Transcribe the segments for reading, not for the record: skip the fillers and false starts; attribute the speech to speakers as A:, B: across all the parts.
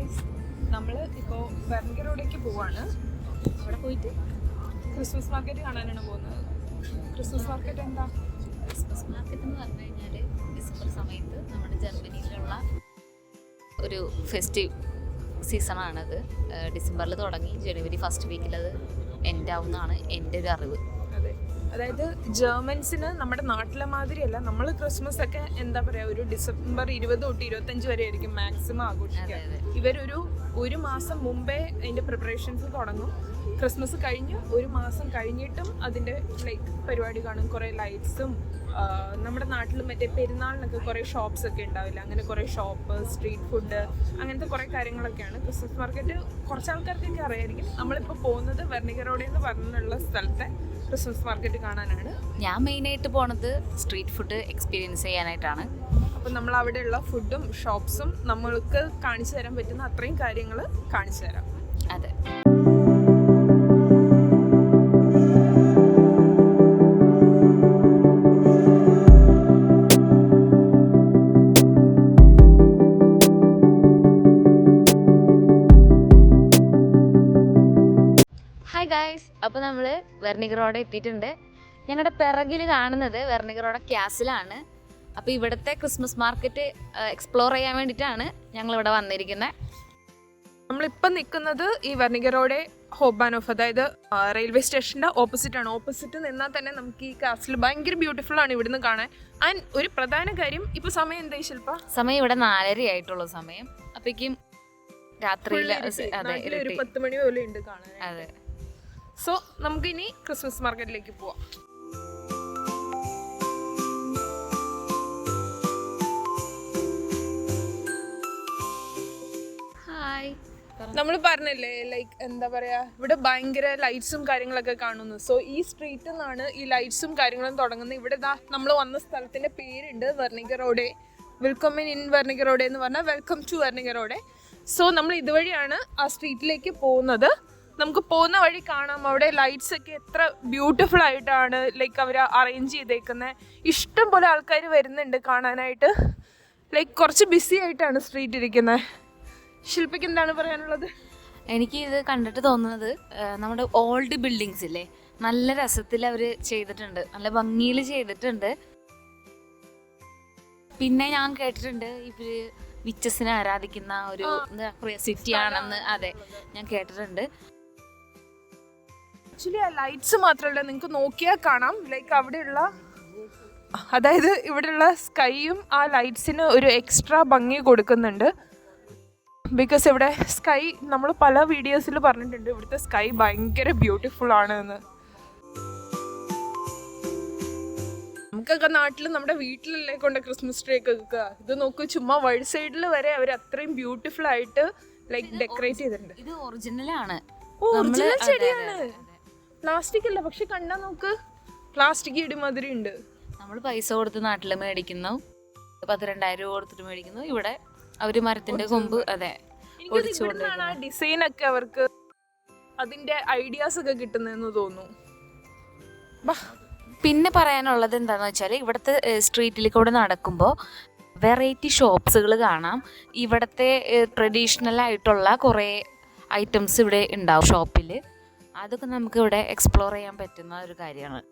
A: Guys, നമ്മൾ ഇപ്പോൾ വെർണിഗറോഡേക്ക് പോവാണ്. അവിടെ പോയിട്ട് ക്രിസ്മസ് മാർക്കറ്റ് കാണാനാണ് പോകുന്നത്. ക്രിസ്മസ് മാർക്കറ്റ് എന്താ?
B: ക്രിസ്മസ് മാർക്കറ്റ് എന്ന് പറഞ്ഞു കഴിഞ്ഞാൽ ഡിസംബർ സമയത്ത് നമ്മുടെ ജർമ്മനിയിലുള്ള ഒരു ഫെസ്റ്റീവ് സീസണാണത്. ഡിസംബറിൽ തുടങ്ങി ജനുവരി ഫസ്റ്റ് വീക്കിൽ അത് എൻഡ് ആവുന്നതാണ് എൻ്റെ ഒരു അറിവ്.
A: അതെ, അതായത് ജർമ്മൻസിന് നമ്മുടെ നാട്ടിലെ മാതിരിയല്ല. നമ്മൾ ക്രിസ്മസ് ഒക്കെ എന്താ പറയുക, ഒരു ഡിസംബർ 20 തൊട്ട് 25 വരെ ആയിരിക്കും മാക്സിമം ആഘോഷിക്കുക. ഒരു മാസം മുമ്പേ അതിൻ്റെ പ്രിപ്പറേഷൻസ് തുടങ്ങും. ക്രിസ്മസ് കഴിഞ്ഞ് ഒരു മാസം കഴിഞ്ഞിട്ടും അതിൻ്റെ പരിപാടി കാണും. കുറേ ലൈറ്റ്സും നമ്മുടെ നാട്ടിൽ മറ്റേ പെരുന്നാളിനൊക്കെ കുറേ ഷോപ്സ് ഒക്കെ ഉണ്ടാവില്ല, അങ്ങനെ കുറേ ഷോപ്പ്, സ്ട്രീറ്റ് ഫുഡ്, അങ്ങനത്തെ കുറേ കാര്യങ്ങളൊക്കെയാണ് ക്രിസ്മസ് മാർക്കറ്റ്. കുറച്ച് ആൾക്കാർക്കൊക്കെ അറിയായിരിക്കും. നമ്മളിപ്പോൾ പോകുന്നത് വെർണിഗറോഡേ എന്ന് പറഞ്ഞുള്ള സ്ഥലത്തെ ക്രിസ്മസ് മാർക്കറ്റ് കാണാനാണ്.
B: ഞാൻ മെയിനായിട്ട് പോണത് സ്ട്രീറ്റ് ഫുഡ് എക്സ്പീരിയൻസ് ചെയ്യാനായിട്ടാണ്.
A: അപ്പം നമ്മൾ അവിടെയുള്ള ഫുഡും ഷോപ്സും നമ്മൾക്ക് കാണിച്ചു തരാൻ പറ്റുന്ന അത്രയും കാര്യങ്ങൾ കാണിച്ചു തരാം.
B: അതെ. ഹായ് ഗായ്സ്, അപ്പോൾ നമ്മൾ വെർണിഗറോഡ എത്തിയിട്ടുണ്ട്. ഞങ്ങളുടെ പിറകിൽ കാണുന്നത് വെർണിഗറോഡ ക്യാസിലാണ്. അപ്പോൾ ഇവിടുത്തെ ക്രിസ്മസ് മാർക്കറ്റ് എക്സ്പ്ലോർ ചെയ്യാൻ വേണ്ടിയിട്ടാണ് ഞങ്ങളിവിടെ വന്നിരിക്കുന്നത്.
A: നമ്മളിപ്പം നിൽക്കുന്നത് ഈ വെർണിഗറോഡെ ഹോബാനോഫ്, അതായത് റെയിൽവേ സ്റ്റേഷൻ്റെ ഓപ്പോസിറ്റാണ്. ഓപ്പോസിറ്റ് നിന്നാൽ തന്നെ നമുക്ക് ഈ കാസിൽ ഭയങ്കര ബ്യൂട്ടിഫുൾ ആണ് ഇവിടുന്ന് കാണാൻ. ആൻഡ് ഒരു പ്രധാന കാര്യം, ഇപ്പോൾ സമയം എന്തായി ശില്പ?
B: സമയം ഇവിടെ 4:30 ആയിട്ടുള്ള സമയം. അപ്പോഴേക്കും രാത്രിയിൽ
A: ഒരു 10 മണി പോലെ ഉണ്ട് കാണാൻ.
B: അതെ.
A: സോ നമുക്കിനി ക്രിസ്മസ് മാർക്കറ്റിലേക്ക് പോവാം.
B: ഹായ്.
A: നമ്മൾ പറഞ്ഞല്ലേ എന്താ പറയാ, ഇവിടെ ഭയങ്കര ലൈറ്റ്സും കാര്യങ്ങളൊക്കെ കാണുന്നു. സോ ഈ സ്ട്രീറ്റിൽ നിന്നാണ് ഈ ലൈറ്റ്സും കാര്യങ്ങളും തുടങ്ങുന്നത്. ഇവിടെ നമ്മൾ വന്ന സ്ഥലത്തിന്റെ പേരുണ്ട് വെർണിഗറോഡെ. വെൽക്കം ഇൻ വെർണിഗറോഡെ എന്ന് പറഞ്ഞാൽ വെൽക്കം ടു വെർണിഗറോഡെ. സോ നമ്മൾ ഇതുവഴിയാണ് ആ സ്ട്രീറ്റിലേക്ക് പോകുന്നത്. നമുക്ക് പോകുന്ന വഴി കാണാം അവിടെ ലൈറ്റ്സ് ഒക്കെ എത്ര ബ്യൂട്ടിഫുൾ ആയിട്ടാണ് അവർ അറേഞ്ച് ചെയ്തേക്കുന്നത്. ഇഷ്ടം പോലെ ആൾക്കാർ വരുന്നുണ്ട് കാണാനായിട്ട്. കുറച്ച് ബിസി ആയിട്ടാണ് സ്ട്രീറ്റ് ഇരിക്കുന്നത്. ശില്പയ്ക്ക് എന്താണ് പറയാനുള്ളത്?
B: എനിക്ക് ഇത് കണ്ടിട്ട് തോന്നുന്നത് നമ്മുടെ ഓൾഡ് ബിൽഡിങ്സ് ഇല്ലേ, നല്ല രസത്തിൽ അവർ ചെയ്തിട്ടുണ്ട്, നല്ല ഭംഗിയിൽ ചെയ്തിട്ടുണ്ട്. പിന്നെ ഞാൻ കേട്ടിട്ടുണ്ട് ഇവര് വിച്ചസിനെ ആരാധിക്കുന്ന ഒരു എന്താ പറയുക സിറ്റി ആണെന്ന്. അതെ, ഞാൻ കേട്ടിട്ടുണ്ട്.
A: ആക്ച്വലി ആ ലൈറ്റ്സ് മാത്രമല്ല, നിങ്ങൾക്ക് നോക്കിയാൽ കാണാം അവിടെയുള്ള, അതായത് ഇവിടെയുള്ള സ്കൈയും ആ ലൈറ്റ്സിന് ഒരു എക്സ്ട്രാ ഭംഗി കൊടുക്കുന്നുണ്ട്. ബിക്കോസ് ഇവിടെ സ്കൈ, നമ്മൾ പല വീഡിയോസിൽ പറഞ്ഞിട്ടുണ്ട് ഇവിടുത്തെ സ്കൈ ഭയങ്കര ബ്യൂട്ടിഫുൾ ആണ് എന്ന്. നമുക്കൊക്കെ നാട്ടിൽ നമ്മുടെ വീട്ടിലല്ലേ കൊണ്ട് ക്രിസ്മസ് ട്രീ ഒക്കെ വെക്കുക. ഇത് നോക്കൂ, ചുമ്മാ വഴി സൈഡിൽ വരെ അവർ അത്രയും ബ്യൂട്ടിഫുൾ ആയിട്ട് ഡെക്കറേറ്റ് ചെയ്തിട്ടുണ്ട്.
B: ഇത് ഒറിജിനലാണ്.
A: ഒറിജിനൽ ചെടിയാണ്, പ്ലാസ്റ്റിക് അല്ല. പക്ഷെ കണ്ടാ നോക്ക്, പ്ലാസ്റ്റിക് ഇടിമാതിരി ഉണ്ട്.
B: നമ്മൾ പൈസ കൊടുത്ത് നാട്ടിൽ മേടിക്കുന്നു, 12,000 രൂപ കൊടുത്തിട്ട് മേടിക്കുന്നു. ഇവിടെ അവര് മരത്തിന്റെ കൊമ്പ്
A: ഡിസൈൻ ഒക്കെ അവർക്ക് അതിന്റെ ഐഡിയാസ് ഒക്കെ കിട്ടുന്നതെന്ന് തോന്നുന്നു.
B: പിന്നെ പറയാനുള്ളത് എന്താണെന്ന് വെച്ചാൽ, ഇവിടുത്തെ സ്ട്രീറ്റിൽ കൂടെ നടക്കുമ്പോൾ വെറൈറ്റി ഷോപ്സുകൾ കാണാം. ഇവിടുത്തെ ട്രഡീഷണൽ ആയിട്ടുള്ള കുറേ ഐറ്റംസ് ഇവിടെ ഉണ്ടാവും ഷോപ്പിൽ. അതൊക്കെ നമുക്ക് ഇവിടെ എക്സ്പ്ലോർ ചെയ്യാൻ പറ്റുന്ന ഒരു കാര്യമാണ്.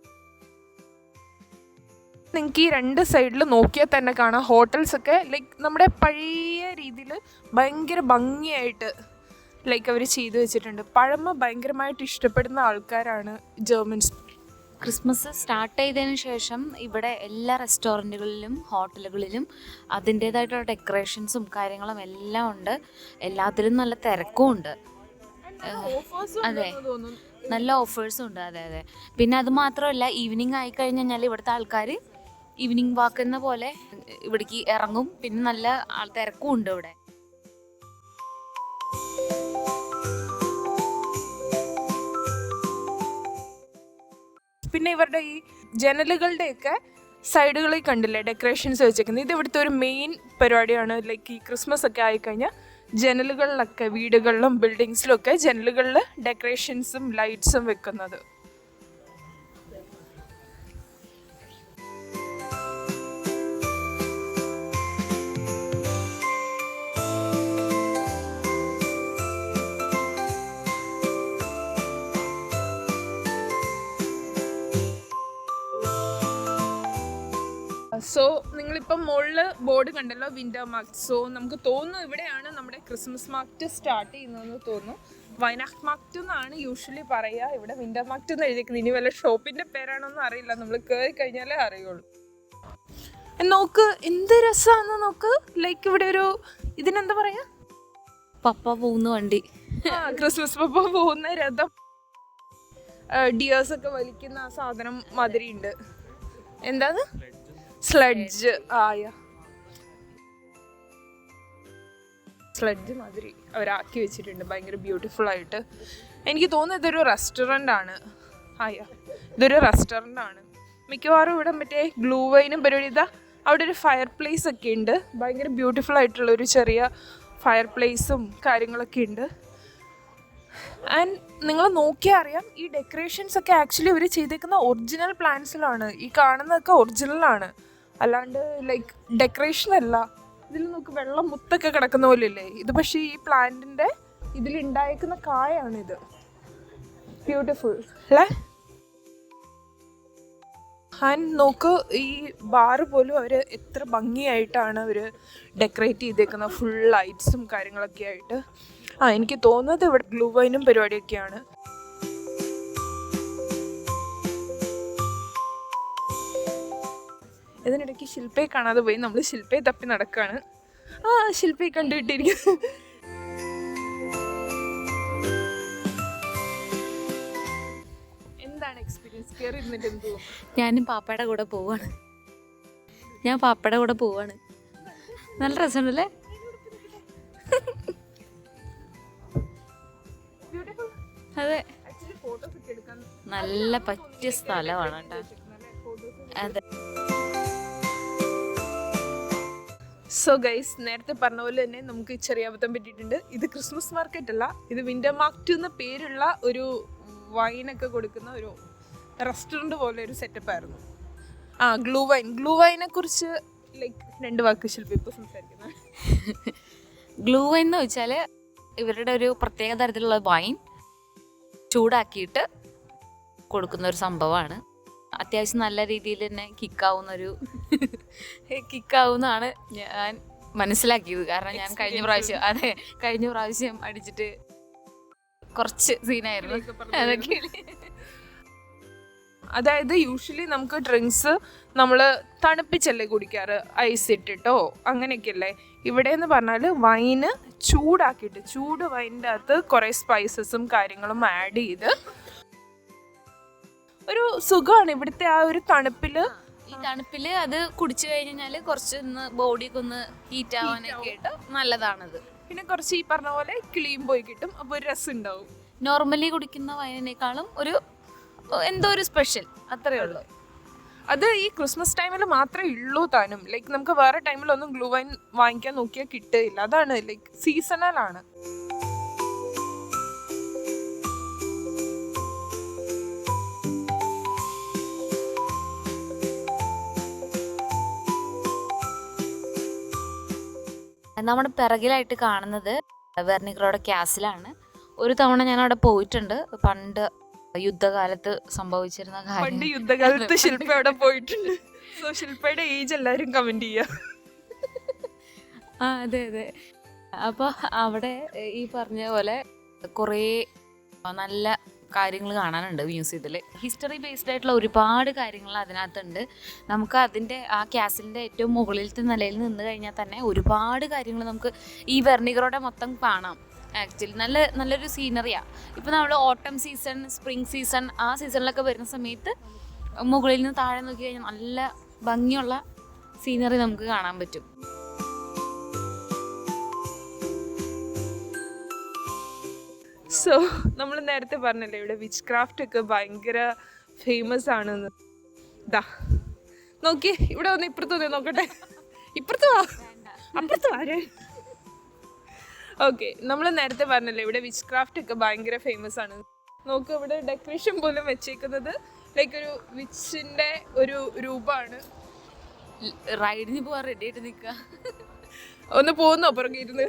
A: നിങ്ങൾക്ക് ഈ രണ്ട് സൈഡിൽ നോക്കിയാൽ തന്നെ കാണാം ഹോട്ടൽസ് ഒക്കെ നമ്മുടെ പഴയ രീതിയിൽ ഭയങ്കര ഭംഗിയായിട്ട് അവർ ചെയ്തു വെച്ചിട്ടുണ്ട്. പഴമ ഭയങ്കരമായിട്ട് ഇഷ്ടപ്പെടുന്ന ആൾക്കാരാണ് ജർമ്മൻസ്.
B: ക്രിസ്മസ് സ്റ്റാർട്ട് ചെയ്തതിന് ശേഷം ഇവിടെ എല്ലാ റെസ്റ്റോറൻറ്റുകളിലും ഹോട്ടലുകളിലും അതിൻ്റേതായിട്ടുള്ള ഡെക്കറേഷൻസും കാര്യങ്ങളും എല്ലാം ഉണ്ട്. എല്ലാത്തിലും നല്ല തിരക്കും ഉണ്ട്. അതെ, നല്ല ഓഫേഴ്സും ഉണ്ട്. അതെ അതെ. പിന്നെ അത് മാത്രമല്ല, ഈവനിങ് ആയി കഴിഞ്ഞാൽ ഇവിടുത്തെ ആൾക്കാർ ഈവനിങ് വാക്ക് എന്ന പോലെ ഇവിടേക്ക് ഇറങ്ങും. പിന്നെ നല്ല തിരക്കും ഉണ്ട് ഇവിടെ.
A: പിന്നെ ഇവരുടെ ഈ ജനലുകളുടെയൊക്കെ സൈഡുകളിൽ കണ്ടില്ലേ ഡെക്കറേഷൻസ് വെച്ചേക്കുന്നത്. ഇത് ഇവിടുത്തെ ഒരു മെയിൻ പരിപാടിയാണ്. ഈ ക്രിസ്മസ് ഒക്കെ ആയിക്കഴിഞ്ഞാൽ ജനലുകളിലൊക്കെ, വീടുകളിലും ബിൽഡിങ്സിലും ഒക്കെ ജനലുകളിൽ ഡെക്കറേഷൻസും ലൈറ്റ്സും വെക്കുന്നത്. സോ നിങ്ങളിപ്പം മുകളിൽ ബോർഡ് കണ്ടല്ലോ, വിന്റർ മാർക്കറ്റ്. സോ നമുക്ക് തോന്നുന്നു ഇവിടെയാണ് നമ്മുടെ ക്രിസ്മസ് മാർക്കറ്റ് സ്റ്റാർട്ട് ചെയ്യുന്നതെന്ന് തോന്നുന്നു. വൈനാക്ട് മാർക്കറ്റ് എന്നാണ് യൂഷ്വലി പറയുക, ഇവിടെ വിന്റർ മാർക്കറ്റ് എന്ന് എഴുതിയിരിക്കുന്നത്. ഇനി വല്ല ഷോപ്പിന്റെ പേരാണോന്നും അറിയില്ല, നമ്മൾ കയറി കഴിഞ്ഞാലേ അറിയുള്ളൂ. നോക്ക് എന്ത് രസമാണെന്ന് നോക്ക്. ലൈക്ക് ഇവിടെ ഒരു ഇതിനെന്താ പറയാ,
B: പപ്പ പോകുന്ന വണ്ടി,
A: ക്രിസ്മസ് പപ്പ പോകുന്ന രഥം, ഡിയേഴ്സ് ഒക്കെ വലിക്കുന്ന ആ സാധനം മാതിരി ഉണ്ട്. എന്താണ് സ്ലെഡ്ജ്, സ്ലെഡ്ജ് മാതിരി അവരാക്കി വെച്ചിട്ടുണ്ട്, ഭയങ്കര ബ്യൂട്ടിഫുൾ ആയിട്ട്. എനിക്ക് തോന്നുന്നു ഇതൊരു റെസ്റ്റോറൻ്റ് ആണ്. ഇതൊരു റെസ്റ്റോറൻ്റ് ആണ് മിക്കവാറും. ഇവിടെ മറ്റേ ഗ്ലൂ വൈനും പരിപാടി. ഇതാ അവിടെ ഒരു ഫയർ പ്ലേസ് ഒക്കെ ഉണ്ട്, ഭയങ്കര ബ്യൂട്ടിഫുൾ ആയിട്ടുള്ള ഒരു ചെറിയ ഫയർ പ്ലേസും കാര്യങ്ങളൊക്കെ ഉണ്ട്. ആൻഡ് നിങ്ങൾ നോക്കിയാൽ അറിയാം, ഈ ഡെക്കറേഷൻസ് ഒക്കെ ആക്ച്വലി ഇവർ ചെയ്തേക്കുന്ന ഒറിജിനൽ പ്ലാന്റ്സിലാണ്. ഈ കാണുന്നതൊക്കെ ഒറിജിനലാണ്, അല്ലാണ്ട് ലൈക്ക് ഡെക്കറേഷൻ അല്ല. ഇതിൽ നോക്ക് വെള്ളം മുത്തൊക്കെ കിടക്കുന്ന പോലെ ഇല്ലേ, ഇത് പക്ഷേ ഈ പ്ലാന്റിൻ്റെ ഇതിലുണ്ടായേക്കുന്ന കായാണിത്. ബ്യൂട്ടിഫുൾ അല്ലേ? ആൻഡ് നോക്ക്, ഈ ബാറ് പോലും അവർ എത്ര ഭംഗിയായിട്ടാണ് അവർ ഡെക്കറേറ്റ് ചെയ്തേക്കുന്നത്, ഫുൾ ലൈറ്റ്സും കാര്യങ്ങളൊക്കെ ആയിട്ട്. എനിക്ക് തോന്നുന്നത് ഇവിടെ ഗ്ലൂ വൈനും പരിപാടിയൊക്കെയാണ്. ഇതിനിടയ്ക്ക് ശില്പയെ കാണാതെ പോയി, നമ്മൾ ശില്പയെ തപ്പി നടക്കുകയാണ്. ശില്പയെ കണ്ടുകിട്ടിയിരിക്കുന്നു. എന്താണ് എക്സ്പീരിയൻസ്? കയറി ഇരുന്നിട്ട് എന്ത് തോന്നുന്നു?
B: ഞാൻ പാപ്പയുടെ കൂടെ പോവാണ്. നല്ല രസമുണ്ടല്ലേ? അതെ, നല്ല പറ്റിയ സ്ഥലമാണ് കേട്ടോ. അതെ.
A: സോ ഗൈസ്, നേരത്തെ പറഞ്ഞ പോലെ തന്നെ നമുക്ക് ചെറിയ അബദ്ധം പറ്റിയിട്ടുണ്ട്. ഇത് ക്രിസ്മസ് മാർക്കറ്റ് അല്ല, ഇത് വിന്റർ മാർക്കറ്റ് എന്ന പേരുള്ള ഒരു വൈനൊക്കെ കൊടുക്കുന്ന ഒരു റെസ്റ്റോറൻറ്റ് പോലെ ഒരു സെറ്റപ്പ് ആയിരുന്നു. ഗ്ലൂ വൈനെ കുറിച്ച് ലൈക്ക് 2 വാക്ക് ശില്പി ഇപ്പോൾ സംസാരിക്കുന്നത്.
B: ഗ്ലൂ വൈൻ എന്ന് വെച്ചാൽ ഇവരുടെ ഒരു പ്രത്യേക തരത്തിലുള്ള വൈൻ ചൂടാക്കിയിട്ട് കൊടുക്കുന്ന ഒരു സംഭവമാണ്. അത്യാവശ്യം നല്ല രീതിയിൽ തന്നെ കിക്കാവുന്നതാണ് ഞാൻ മനസ്സിലാക്കിയത്. കാരണം ഞാൻ കഴിഞ്ഞ പ്രാവശ്യം അടിച്ചിട്ട് കുറച്ച് സീനായിരുന്നു അതൊക്കെ.
A: അതായത് യൂഷ്വലി നമുക്ക് ഡ്രിങ്ക്സ് നമ്മൾ തണുപ്പിച്ചല്ലേ കുടിക്കാറ്, ഐസ് ഇട്ടിട്ടോ അങ്ങനെയൊക്കെ അല്ലേ. ഇവിടെ എന്ന് പറഞ്ഞാൽ വൈന് ചൂടാക്കിയിട്ട്, ചൂട് വൈനിൻ്റെ അകത്ത് കുറേ സ്പൈസസും കാര്യങ്ങളും ആഡ് ചെയ്ത് ഒരു സുഖമാണ്. ഇവിടുത്തെ ആ ഒരു തണുപ്പില്
B: അത് കുടിച്ചു കഴിഞ്ഞാൽ കുറച്ചൊന്ന് ബോഡിയൊക്കെ ഒന്ന് ഹീറ്റ് ആവാനൊക്കെ ആയിട്ട് നല്ലതാണത്.
A: പിന്നെ കുറച്ച് ഈ പറഞ്ഞ പോലെ ക്ലീൻ പോയി കിട്ടും, അപ്പോൾ ഒരു രസം ഉണ്ടാവും.
B: നോർമലി കുടിക്കുന്ന വൈനിനേക്കാളും എന്തോ ഒരു സ്പെഷ്യൽ, അത്രേ ഉള്ളൂ.
A: അത് ഈ ക്രിസ്മസ് ടൈമിൽ മാത്രമേ ഉള്ളൂ താനും. ലൈക്ക് നമുക്ക് വേറെ ടൈമിലൊന്നും ഗ്ലൂ വൈൻ വാങ്ങിക്കാൻ നോക്കിയാൽ കിട്ടില്ല. അതാണ് ലൈക്ക് സീസണലാണ്.
B: നമ്മുടെ പിറകിലായിട്ട് കാണുന്നത് വെർണിക്കറോടെ കാസിലാണ്. ഒരു തവണ ഞാൻ അവിടെ പോയിട്ടുണ്ട്, പണ്ട് യുദ്ധകാലത്ത് സംഭവിച്ചിരുന്ന കാര്യം.
A: പണ്ട് യുദ്ധകാലത്ത് ശില്പ അവിടെ പോയിട്ടുണ്ട്. സോ ശില്പയുടെ ഏജ് എല്ലാവരും കമന്റ് ചെയ്യുക.
B: അതെ. അപ്പോൾ അവിടെ ഈ പറഞ്ഞ പോലെ കുറേ നല്ല കാര്യങ്ങൾ കാണാനുണ്ട് മ്യൂസിയത്തിൽ. ഹിസ്റ്ററി ബേസ്ഡ് ആയിട്ടുള്ള ഒരുപാട് കാര്യങ്ങൾ അതിനകത്തുണ്ട്. നമുക്ക് അതിൻ്റെ ആ കാസിലിൻ്റെ ഏറ്റവും മുകളിലത്തെ നിലയിൽ നിന്ന് കഴിഞ്ഞാൽ തന്നെ ഒരുപാട് കാര്യങ്ങൾ നമുക്ക് ഈ വെർണിക്കറോടെ മൊത്തം കാണാം. ആക്ച്വലി നല്ലൊരു സീനറിയാണ്. ഇപ്പോൾ നമ്മൾ ഓട്ടം സീസൺ, സ്പ്രിംഗ് സീസൺ, ആ സീസണിലൊക്കെ വരുന്ന സമയത്ത് മുകളിൽ നിന്ന് താഴെ നോക്കി കഴിഞ്ഞാൽ നല്ല ഭംഗിയുള്ള സീനറി നമുക്ക് കാണാൻ പറ്റും.
A: സോ നമ്മൾ നേരത്തെ പറഞ്ഞല്ലേ ഇവിടെ വിച്ച് ക്രാഫ്റ്റ് ഒക്കെ ഭയങ്കര ഫേമസ് ആണെന്ന്. ഇതാ നോക്കി, ഇവിടെ വന്ന് ഇപ്പുറത്ത് വന്നേ നോക്കട്ടെ. ഇപ്പുറത്ത് വാ, അപ്പുറത്ത് വാ. ഓക്കെ, നമ്മൾ നേരത്തെ പറഞ്ഞല്ലേ ഇവിടെ വിച്ച് ക്രാഫ്റ്റ് ഒക്കെ ഭയങ്കര ഫേമസ് ആണ്. നോക്ക്, ഇവിടെ ഡെക്കറേഷൻ പോലും വെച്ചേക്കുന്നത് ലൈക്ക് ഒരു വിച്ചിൻ്റെ ഒരു രൂപമാണ്.
B: റൈഡിന് പോവാൻ റെഡി ആയിട്ട് നിൽക്കുക.
A: ഒന്ന് പോകുന്നോ പുറകെ ഇരുന്ന്?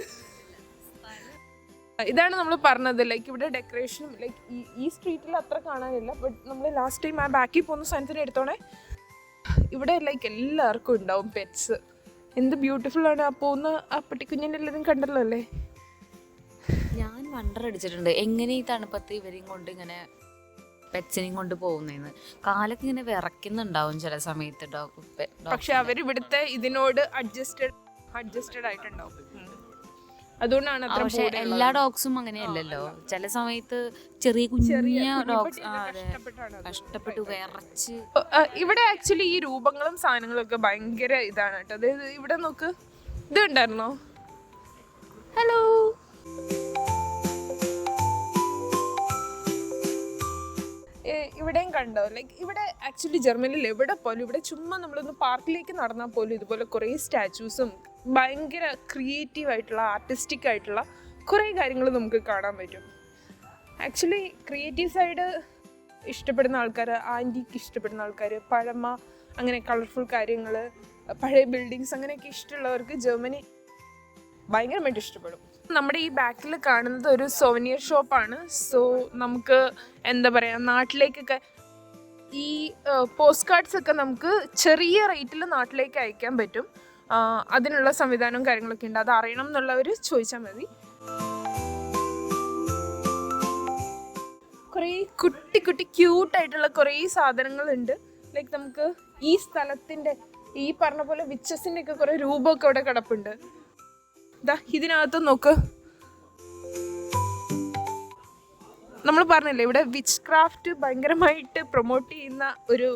A: ഇതാണ് നമ്മൾ പറഞ്ഞത്, ലൈക്ക് ഇവിടെ ഡെക്കറേഷനും ലൈക്ക് ഈ സ്ട്രീറ്റിൽ അത്ര കാണാനില്ല. ബട്ട് നമ്മൾ ലാസ്റ്റ് ടൈം ആ ബാക്കിൽ പോകുന്ന സാധനത്തിന് എടുത്തോണേ, ഇവിടെ ലൈക്ക് എല്ലാവർക്കും ഉണ്ടാവും പെറ്റ്സ്. എന്ത് ബ്യൂട്ടിഫുൾ ആണ്. ആ പോകുന്ന ആ പട്ടിക്കുഞ്ഞിൻ്റെ എല്ലാവരും കണ്ടല്ലോ അല്ലേ.
B: ഞാൻ വണ്ടർ അടിച്ചിട്ടുണ്ട് എങ്ങനെ ഈ തണുപ്പത്ത് ഇവരെയും കൊണ്ട് ഇങ്ങനെ പെറ്റ്സിനെയും കൊണ്ട് പോകുന്നതെന്ന്. കാലൊക്കെ ഇങ്ങനെ വിറയ്ക്കുന്നുണ്ടാവും ചില സമയത്ത്
A: പക്ഷെ അവർ ഇവിടുത്തെ ഇതിനോട് അഡ്ജസ്റ്റഡ് ആയിട്ടുണ്ടാവും. അതുകൊണ്ടാണ് അത്ര
B: പക്ഷെ എല്ലാ ഡോഗ്സും അങ്ങനെയല്ലല്ലോ. ചില സമയത്ത് ചെറിയ കുഞ്ഞ ഡോഗ്സ് കഷ്ടപ്പെട്ട് വിറച്ച്.
A: ഇവിടെ ആക്ച്വലി ഈ രൂപങ്ങളും സാധനങ്ങളും ഒക്കെ ഭയങ്കര ഇതാണ് കേട്ടോ. അതായത് ഇവിടെ നോക്ക്, ഇത് ഉണ്ടായിരുന്നോ? ഹലോ, ഇവിടെയും കണ്ടോ? ലൈക്ക് ഇവിടെ ആക്ച്വലി ജർമ്മനിയിൽ എവിടെ പോലും ഇവിടെ ചുമ്മാ നമ്മളൊന്ന് പാർക്കിലേക്ക് നടന്നാൽ പോലും ഇതുപോലെ കുറേ സ്റ്റാച്യൂസും ഭയങ്കര ക്രിയേറ്റീവ് ആയിട്ടുള്ള ആർട്ടിസ്റ്റിക് ആയിട്ടുള്ള കുറേ കാര്യങ്ങൾ നമുക്ക് കാണാൻ പറ്റും. ആക്ച്വലി ക്രിയേറ്റീവ് സൈഡ് ഇഷ്ടപ്പെടുന്ന ആൾക്കാർ, ആൻറ്റിക്ക് ഇഷ്ടപ്പെടുന്ന ആൾക്കാർ, പഴമ, അങ്ങനെ കളർഫുൾ കാര്യങ്ങൾ, പഴയ ബിൽഡിങ്സ് അങ്ങനെയൊക്കെ ഇഷ്ടമുള്ളവർക്ക് ജർമ്മനി ഭയങ്കരമായിട്ട് ഇഷ്ടപ്പെടും. നമ്മുടെ ഈ ബാക്കിൽ കാണുന്നത് ഒരു സോവനിയർ ഷോപ്പാണ്. സോ നമുക്ക് എന്താ പറയുക, നാട്ടിലേക്കൊക്കെ ഈ പോസ്റ്റ് കാർഡ്സ് ഒക്കെ നമുക്ക് ചെറിയ റേറ്റിൽ നാട്ടിലേക്ക് അയക്കാൻ പറ്റും. അതിനുള്ള സംവിധാനവും കാര്യങ്ങളൊക്കെ ഉണ്ട്. അത് അറിയണം എന്നുള്ളവർ ചോദിച്ചാൽ മതി. കുറേ കുട്ടി കുട്ടി ക്യൂട്ടായിട്ടുള്ള കുറേ സാധനങ്ങളുണ്ട്. ലൈക്ക് നമുക്ക് ഈ സ്ഥലത്തിൻ്റെ ഈ പറഞ്ഞ പോലെ വിച്ചസിൻ്റെ ഒക്കെ കുറേ രൂപമൊക്കെ അവിടെ കിടപ്പുണ്ട്. ഇതാ ഇതിനകത്ത് നോക്ക്, നമ്മൾ പറഞ്ഞില്ലേ ഇവിടെ വിച്ച് ക്രാഫ്റ്റ് ഭയങ്കരമായിട്ട് പ്രൊമോട്ട് ചെയ്യുന്ന ഒരു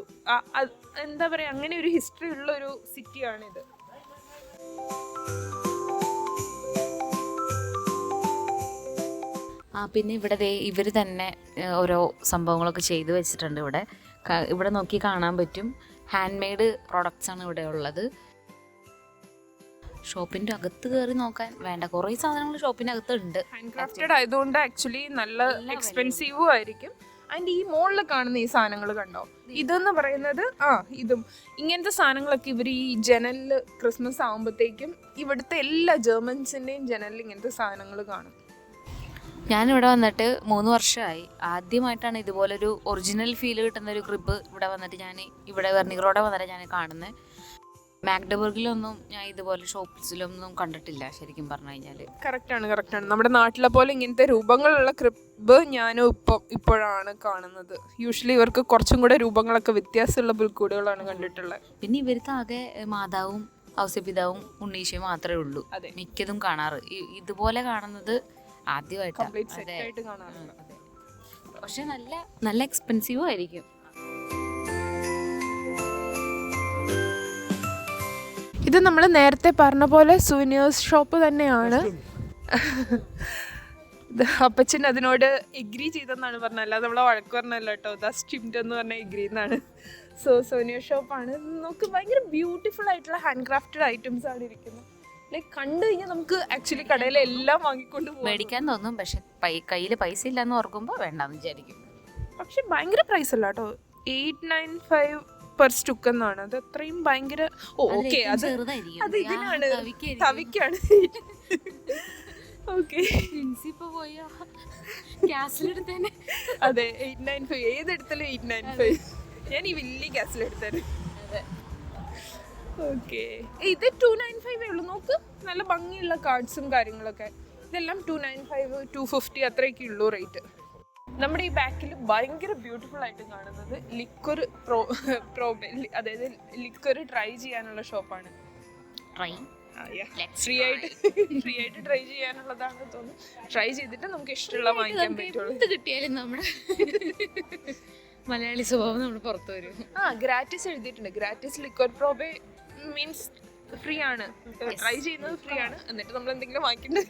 A: എന്താ പറയുക, അങ്ങനെ ഒരു ഹിസ്റ്ററി ഉള്ള ഒരു സിറ്റിയാണിത്.
B: പിന്നെ ഇവിടെ ഇവർ തന്നെ ഓരോ സംഭവങ്ങളൊക്കെ ചെയ്തു വെച്ചിട്ടുണ്ട്. ഇവിടെ നോക്കി കാണാൻ പറ്റും. ഹാൻഡ് മെയ്ഡ് പ്രോഡക്റ്റ്സ് ആണ് ഇവിടെ ഉള്ളത്. ഷോപ്പിൻ്റെ അകത്ത് കയറി നോക്കാൻ വേണ്ട കുറേ സാധനങ്ങൾ ഷോപ്പിൻ്റെ അകത്ത് ഉണ്ട്.
A: ഹാൻഡ് ക്രാഫ്റ്റഡ് ആയതുകൊണ്ട് ആക്ച്വലി നല്ല എക്സ്പെൻസീവും ആയിരിക്കും. ആൻഡ് ഈ മുകളിൽ കാണുന്ന ഈ സാധനങ്ങൾ കണ്ടോ, ഇതെന്ന് പറയുന്നത് ഇതും ഇങ്ങനത്തെ സാധനങ്ങളൊക്കെ ഇവർ ഈ ജനലിൽ ക്രിസ്മസ് ആകുമ്പോഴത്തേക്കും ഇവിടുത്തെ എല്ലാ ജർമ്മൻസിൻ്റെയും ജനലിൽ ഇങ്ങനത്തെ സാധനങ്ങൾ കാണും.
B: ഞാനിവിടെ വന്നിട്ട് 3 വർഷമായി. ആദ്യമായിട്ടാണ് ഇതുപോലൊരു ഒറിജിനൽ ഫീൽ കിട്ടുന്ന ഒരു ക്രിബ് ഇവിടെ വന്നിട്ട് ഇവിടെ വെർണിഗറോടെ വന്നിട്ട് ഞാൻ കാണുന്നത്. മാഗ്ഡബർഗിലൊന്നും ഞാൻ ഇതുപോലെ ഷോപ്സിലൊന്നും കണ്ടിട്ടില്ല ശരിക്കും പറഞ്ഞു കഴിഞ്ഞാൽ.
A: കറക്റ്റാണ്. നമ്മുടെ നാട്ടിലെ പോലെ ഇങ്ങനത്തെ രൂപങ്ങളുള്ള ക്രിബ് ഞാനും ഇപ്പോഴാണ് കാണുന്നത്. യൂഷ്വലി ഇവർക്ക് കുറച്ചും കൂടെ രൂപങ്ങളൊക്കെ വ്യത്യാസമുള്ള പുൽക്കൂടുകളാണ് കണ്ടിട്ടുള്ളത്.
B: പിന്നെ ഇവർക്ക് ആകെ മാതാവും ഔസപിതാവും ഉണ്ണീശയും മാത്രമേ ഉള്ളൂ മിക്കതും കാണാറ്. ഇതുപോലെ കാണുന്നത് ആദ്യമായിട്ടാണ്. പക്ഷെ നല്ല എക്സ്പെൻസീവും ആയിരിക്കും.
A: ഇത് നമ്മൾ നേരത്തെ പറഞ്ഞ പോലെ സുവനിയേഴ്സ് ഷോപ്പ് തന്നെയാണ്. അപ്പച്ചൻ അതിനോട് എഗ്രി ചെയ്തെന്നാണ് പറഞ്ഞത്, അല്ലാതെ നമ്മളെ വഴക്ക് പറഞ്ഞല്ലോ കേട്ടോ. സ്റ്റിംഡ് എന്ന് പറഞ്ഞാൽ എഗ്രി എന്നാണ്. സോ സുവനിയർ ഷോപ്പാണ്. നമുക്ക് ഭയങ്കര ബ്യൂട്ടിഫുൾ ആയിട്ടുള്ള ഹാൻഡ് ക്രാഫ്റ്റഡ് ഐറ്റംസ് ആണ് ഇരിക്കുന്നത്. ലൈക്ക് കണ്ടു കഴിഞ്ഞാൽ നമുക്ക് ആക്ച്വലി കടയിലെ എല്ലാം വാങ്ങിക്കൊണ്ട്
B: മേടിക്കാൻ തോന്നും. പക്ഷെ കയ്യിൽ പൈസ ഇല്ലാന്ന് ഓർക്കുമ്പോൾ വേണ്ടാന്ന് വിചാരിക്കും.
A: പക്ഷെ ഭയങ്കര പ്രൈസ് അല്ല കേട്ടോ. 895 പെർ സ്റ്റുക്ക് എന്നാണ്. അത് അത്രയും ഭയങ്കര ഓക്കെ. അത് ഇതിനാണ്, തവിക്കാണ്. ഓക്കെ, അതെ 895. ഏതെടുത്താലും 895. ഞാൻ ഈ വലിയ ഗ്യാസിലെടുത്തത്. ഓക്കെ, ഇത് 295 ഉള്ളൂ. നോക്ക്, നല്ല ഭംഗിയുള്ള കാർഡ്സും കാര്യങ്ങളൊക്കെ. ഇതെല്ലാം 295 250 അത്രയൊക്കെ ഉള്ളൂ റേറ്റ്. നമ്മുടെ ഈ ബാക്കിൽ ഭയങ്കര ബ്യൂട്ടിഫുൾ ആയിട്ട് കാണുന്നത് ലിക്വർ അതായത് ലിക്വർ ട്രൈ ചെയ്യാനുള്ള ഷോപ്പാണ്. ഫ്രീ ആയിട്ട് ട്രൈ ചെയ്യാനുള്ളതാണെന്ന് തോന്നുന്നു. ട്രൈ ചെയ്തിട്ട് നമുക്ക് ഇഷ്ടമുള്ള വാങ്ങിക്കാൻ പറ്റുള്ളൂ.
B: കിട്ടിയാലും നമ്മുടെ മലയാളി സ്വഭാവം നമ്മൾ പുറത്തു വരും.
A: ഗ്രാറ്റിസ് എഴുതിയിട്ടുണ്ട്. ഗ്രാറ്റിസ് ലിക്വർ പ്രോബേ മീൻസ് ഫ്രീ ആണ്. ട്രൈ ചെയ്യുന്നത് ഫ്രീ ആണ്. എന്നിട്ട് നമ്മൾ എന്തെങ്കിലും വാങ്ങിക്കുന്നത്.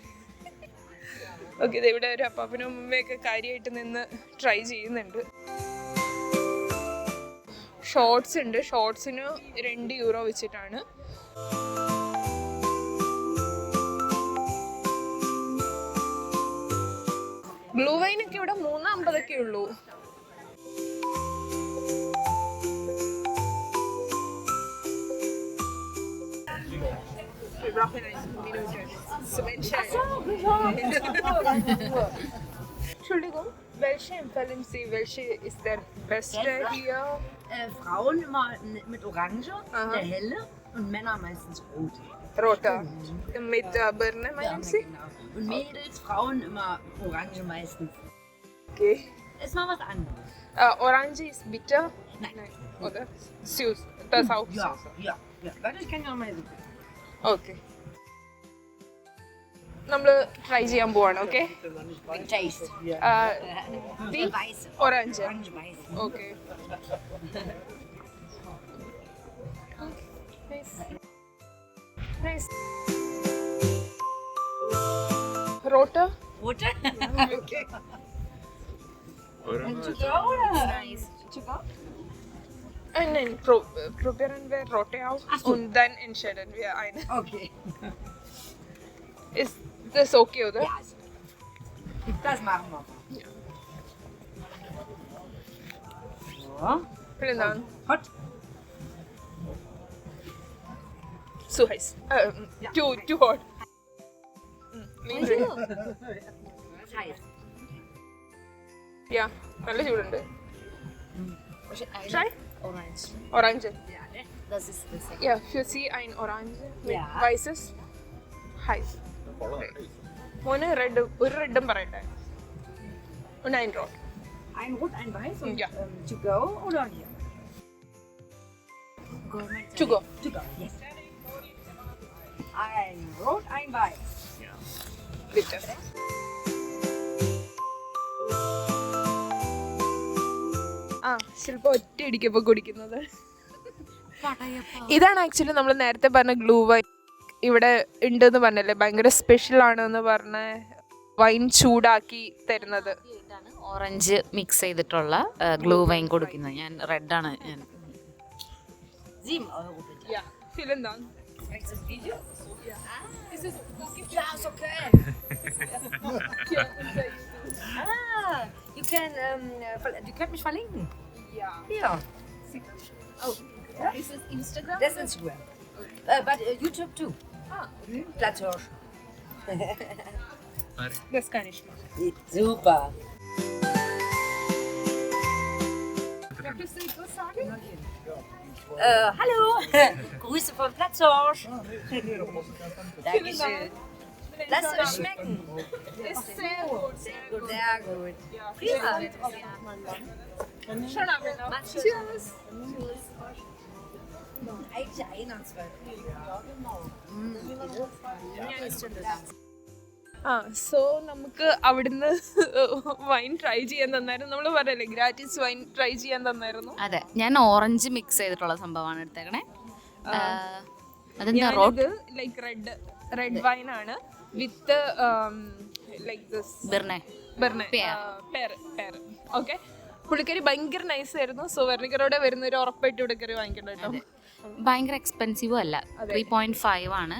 A: ഓക്കെ, ഇവിടെ ഒരു അപ്പാപ്പനും അമ്മയൊക്കെ കാര്യമായിട്ട് നിന്ന് ട്രൈ ചെയ്യുന്നുണ്ട്. ഷോർട്സ് ഉണ്ട്. ഷോർട്സിന് 2 യൂറോ വെച്ചിട്ടാണ്. ബ്ലൂ വൈനൊക്കെ ഇവിടെ 3.50 ഉള്ളൂ. Entschuldigung. Welche empfehlen Sie? Welche ist der beste hier?
C: Frauen immer mit Orange,
A: Aha.
C: der helle, und Männer meistens rot.
A: Roter. Mit Birne meinen Sie?
C: Genau. Und Mädels, Frauen immer Orange meistens.
A: Okay.
C: Ist mal was anderes.
A: Orange ist bitter?
C: Nein.
A: Oder? Süß. Das auch
C: Ja,
A: süß.
C: ja, ja. Warte, ich kann ja mal so.
A: Okay. നമ്മൾ try ചെയ്യാൻ പോവാണ് okay
C: Taste.
A: The
C: Weiß.
A: orange
C: Orange weiß.
A: okay nice rote
C: Rote? Okay.
D: Orange.
C: Nice.
A: nein probieren wir rote auch
C: Ach so.
A: und dann entscheiden wir eine
C: Okay.
A: ist das okay oder
C: Ja, das machen wir.
A: Ja.
C: So.
A: vielen Dank
C: Hot.
A: so heiß
C: Ja.
A: too hot
C: Das heißt.
A: yeah നല്ല ചൂടുണ്ട് try
B: orange.
A: orange
C: Ja, ne?
B: Das ist das.
A: ja für sie ein orange mit
C: Ja.
A: weißes heiß മോന് red ഒരു റെഡും പറയട്ടെ und ein rot
C: Ein Rot, ein Weiß und
A: Ja.
C: to go oder hier?
A: to go
C: To go, yes. Ein Rot, ein Weiß.
A: bitte ആ ശില്പ ഒറ്റ ഇടിക്കപ്പോ കുടിക്കുന്നത് ഇതാണ് actually നമ്മൾ നേരത്തെ പറഞ്ഞ ഗ്ലൂ വൈൻ ഇവിടെ ഉണ്ടെന്ന് പറഞ്ഞല്ലേ ഭയങ്കര സ്പെഷ്യൽ ആണെന്ന് പറഞ്ഞ വൈൻ ചൂടാക്കി തരുന്നത്
B: ഓറഞ്ച് മിക്സ് ചെയ്തിട്ടുള്ള ഗ്ലൂ വൈൻ കൊടുക്കുന്നത്. ഞാൻ റെഡാണ് ഞാൻ
C: 7 Euro bitte.
A: Ja, vielen Dank.
C: Möchtest du das Video?
A: Ist es
C: Ja, ist okay. You könnt mich verlinken.
A: Ja.
C: Hier.
A: Oh, ist es Instagram?
C: Das ist Instagram. But YouTube too. Platzhirsch.
A: Das kann ich machen.
C: Super.
A: Möchtest du etwas sagen?
C: Hallo. Grüße vom Platzhirsch. Dankeschön. Lass es schmecken.
A: Ist sehr gut, sehr gut.
C: Sehr gut.
A: Ja,
C: Prima.
A: Schönen Abend noch.
C: Mach's gut.
A: Tschüss.
C: Eigentlich 21.
A: ആ so നമുക്ക് അവിടുന്ന് wine try ചെയ്യാൻ തന്നായിരുന്നു നമ്മൾ പറയല്ലേ gratis wine try ചെയ്യാൻ തന്നായിരുന്നു
B: അതെ, ഞാൻ ഓറഞ്ച് മിക്സ് ചെയ്തിട്ടുള്ള സംഭവമാണ് എടുത്തേക്കണേ. അതെന്താ റോഡ്
A: ലൈക്ക് റെഡ് വൈൻ ആണ് വിത്ത് ലൈക്ക് ദിസ്
B: ബിർണെ
A: പേര് ഓക്കെ. പുള്ളിക്കാരി ഭയങ്കര നൈസ് ആയിരുന്നു. സോ വെർണിക്കറോടെ വരുന്നൊരു ഉറപ്പായിട്ട് പുള്ളിക്കാരി വാങ്ങിക്കണ്ട കേട്ടോ.
B: ഭയങ്കര എക്സ്പെൻസീവും അല്ല, 3.5 ആണ്.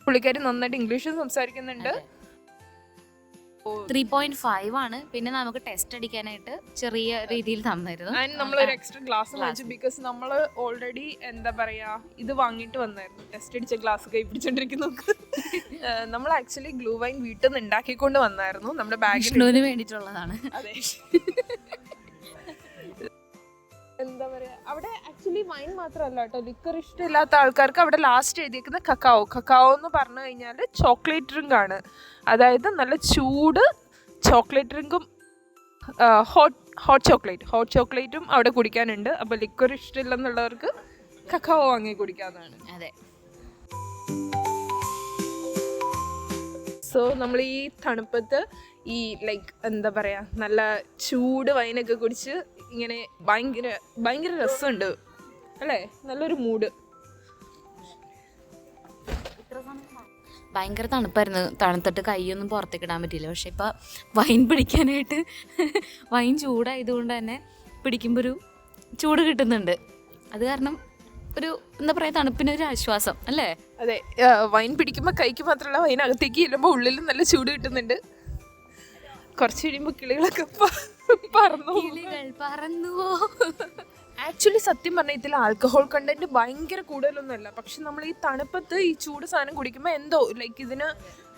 A: പുള്ളിക്കാരി നന്നായിട്ട് ഇംഗ്ലീഷും സംസാരിക്കുന്നുണ്ട്.
B: 3.5 ആണ്. പിന്നെ നമുക്ക് ടെസ്റ്റ് അടിക്കാനായിട്ട് ചെറിയ രീതിയിൽ തന്നിരുന്നു.
A: ആൻഡ് നമ്മളൊരു എക്സ്ട്രാ ഗ്ലാസ് വാങ്ങിച്ചു ബിക്കോസ് നമ്മൾ ഓൾറെഡി എന്താ പറയാ ഇത് വാങ്ങിയിട്ട് വന്നായിരുന്നു. ടെസ്റ്റ് അടിച്ച ഗ്ലാസ് കൈ പിടിച്ചോണ്ടിരിക്കുന്നു. നമ്മൾ ആക്ച്വലി ഗ്ലൂ വൈൻ വീട്ടിൽ നിന്ന് ഉണ്ടാക്കിക്കൊണ്ട് വന്നായിരുന്നു നമ്മുടെ ബാഗിൽ.
B: വിഷ്ണുവിന് വേണ്ടിയിട്ടുള്ളതാണ്.
A: അതെ. എന്താ പറയാ അവിടെ ആക്ച്വലി വൈൻ മാത്രമല്ല കേട്ടോ, ലിക്കർ ഇഷ്ടമില്ലാത്ത ആൾക്കാർക്ക് അവിടെ ലാസ്റ്റ് എഴുതിയേക്കുന്ന കക്കാവോ എന്ന് പറഞ്ഞു കഴിഞ്ഞാൽ ചോക്ലേറ്റ് ഡ്രിങ്ക് ആണ്. അതായത് നല്ല ചൂട് ചോക്ലേറ്റ് ഡ്രിങ്കും ഹോട്ട് ചോക്ലേറ്റും അവിടെ കുടിക്കാനുണ്ട്. അപ്പോൾ ലിക്കർ ഇഷ്ടമില്ലെന്നുള്ളവർക്ക് കക്കാവോ വാങ്ങി കുടിക്കാവുന്നതാണ്.
B: അതെ.
A: സോ നമ്മൾ ഈ തണുപ്പത്ത് ഈ ലൈക്ക് എന്താ പറയാ നല്ല ചൂട് വൈനൊക്കെ കുടിച്ച് ഇങ്ങനെ ഭയങ്കര രസമുണ്ട് അല്ലേ, നല്ലൊരു മൂഡ്.
B: ഭയങ്കര തണുപ്പായിരുന്നു, തണുത്തിട്ട് കൈയൊന്നും പുറത്തേക്ക് ഇടാൻ പറ്റിയില്ല. പക്ഷെ ഇപ്പം വൈൻ പിടിക്കാനായിട്ട് വൈൻ ചൂടായതുകൊണ്ട് തന്നെ പിടിക്കുമ്പോൾ ഒരു ചൂട് കിട്ടുന്നുണ്ട്. അത് കാരണം ഒരു എന്താ പറയുക, തണുപ്പിനൊരു ആശ്വാസം അല്ലേ.
A: അതെ, വൈൻ പിടിക്കുമ്പോൾ കൈക്ക് മാത്രമല്ല വൈൻ അകത്തേക്ക് ചെല്ലുമ്പോൾ ഉള്ളിലും നല്ല ചൂട് കിട്ടുന്നുണ്ട്. കുറച്ച് കഴിയുമ്പോൾ കിളികളൊക്കെ
B: പറന്നുവോ.
A: ആക്ച്വലി സത്യം പറഞ്ഞാൽ ഇതിൽ ആൽക്കഹോൾ കണ്ടന്റ് ഭയങ്കര കൂടുതലൊന്നുമല്ല. പക്ഷെ നമ്മൾ ഈ തണുപ്പത്ത് ഈ ചൂട് സാധനം കുടിക്കുമ്പോൾ എന്തോ ലൈക്ക് ഇതിന്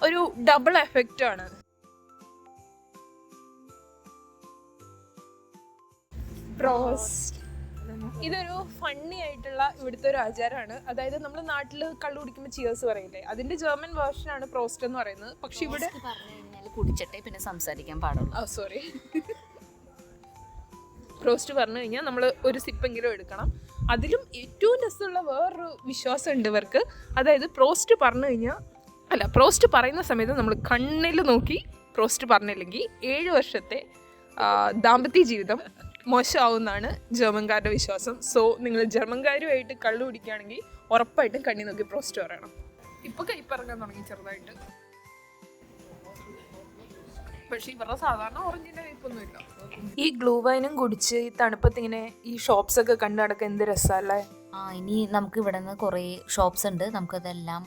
A: ഒരു ഡബിൾ എഫക്റ്റ് ആണ്. പ്രോസ്റ്റ്. ഇതൊരു ഫണ്ണി ആയിട്ടുള്ള ഇവിടുത്തെ ഒരു ആചാരമാണ്. അതായത് നമ്മൾ നാട്ടിൽ കള്ളു കുടിക്കുമ്പോൾ ചിയേഴ്സ് പറയില്ലേ, അതിന്റെ ജർമ്മൻ വേർഷനാണ് പ്രോസ്റ്റ് എന്ന് പറയുന്നത്. പക്ഷെ ഇവിടെ
B: കുടിച്ചിട്ടേ പിന്നെ സംസാരിക്കാൻ പാടുള്ളൂ.
A: സോറി, പ്രോസ്റ്റ് പറഞ്ഞു കഴിഞ്ഞാൽ നമ്മൾ ഒരു സിപ്പെങ്കിലും എടുക്കണം. അതിലും ഏറ്റവും രസമുള്ള വേറൊരു വിശ്വാസം ഉണ്ട് ഇവർക്ക്. അതായത് പ്രോസ്റ്റ് പറഞ്ഞു കഴിഞ്ഞാൽ പ്രോസ്റ്റ് പറയുന്ന സമയത്ത് നമ്മൾ കണ്ണിൽ നോക്കി പ്രോസ്റ്റ് പറഞ്ഞില്ലെങ്കിൽ 7 വർഷത്തെ ദാമ്പത്യ ജീവിതം മോശമാവുമെന്നാണ് ജർമ്മൻകാരുടെ വിശ്വാസം. സോ നിങ്ങൾ ജർമ്മൻകാരുമായിട്ട് കള്ളു കുടിക്കുകയാണെങ്കിൽ ഉറപ്പായിട്ടും കണ്ണി നോക്കി പ്രോസ്റ്റ് പറയണം. ഇപ്പൊ കൈപ്പറങ്ങാൻ തുടങ്ങി ചെറുതായിട്ട്, പക്ഷെ ഇവരുടെ സാധാരണ ഓറഞ്ചിന്റെ കയ്പൊന്നുമില്ല. ഈ ഗ്ലൂ വൈനും കുടിച്ച് ഈ തണുപ്പത്ത് ഇങ്ങനെ ഈ ഷോപ്സ് ഒക്കെ കണ്ടു നടക്കാൻ എന്ത് രസമല്ലേ.
B: ഇനി നമുക്ക് ഇവിടെ നിന്ന് കുറേ ഷോപ്സ് ഉണ്ട്, നമുക്കതെല്ലാം